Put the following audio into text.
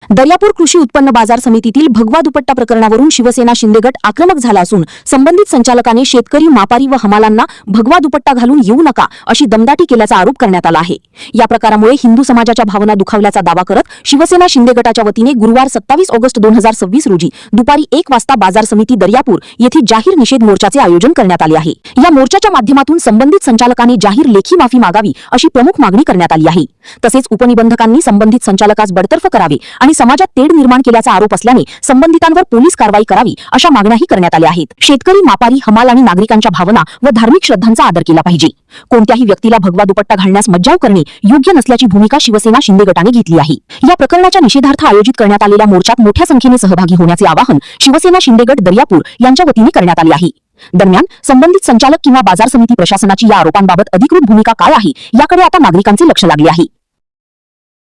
दर्यापूर कृषी उत्पन्न बाजार समितीतील भगवा दुपट्टा प्रकरणावरून शिवसेना शिंदे गट आक्रमक झाला असून संबंधित संचालकाने शेतकरी, मापारी व हमालांना भगवा दुपट्टा घालून येऊ नका अशी दमदाटी केल्याचा आरोप करण्यात आला आहे। या प्रकारामुळे हिंदू समाजाच्या भावना दुखावल्याचा दावा करत शिवसेना शिंदे गटाच्या वतीने गुरुवार 27 ऑगस्ट 2026 रोजी दुपारी 1 वाजता बाजार समिती दर्यापूर येथे जाहीर निषेध मोर्चाचे आयोजन करण्यात आले आहे। या मोर्चाच्या माध्यमातून संबंधित संचालकाने जाहीर लेखी माफी मागावी अशी प्रमुख मागणी करण्यात आली आहे। तसेच उपनिबंधकांनी संबंधित संचालकास बडतर्फ करावे आणि समाजात तेढ निर्माण केल्याचा आरोप असल्याने संबंधितांवर पोलीस कारवाई करावी अशा मागण्याही करण्यात आल्या आहेत। शेतकरी, मापारी, हमाल आणि नागरिकांच्या भावना व धार्मिक श्रद्धांचा आदर केला पाहिजे। कोणत्याही व्यक्तीला भगवा दुपट्टा घालण्यास मज्जाव करणे योग्य नसल्याची भूमिका शिवसेना शिंदे गटाने घेतली आहे। या प्रकरणाच्या निषेधार्थ आयोजित करण्यात आलेल्या मोर्चात मोठ्या संख्येने सहभागी होण्याचे आवाहन शिवसेना शिंदे गट दर्यापूर यांच्या वतीने करण्यात आले आहे। दरम्यान संबंधित संचालक किंवा बाजार समिती प्रशासनाची या आरोपांबाबत अधिकृत भूमिका काय आहे याकडे आता नागरिकांचे लक्ष लागले आहे।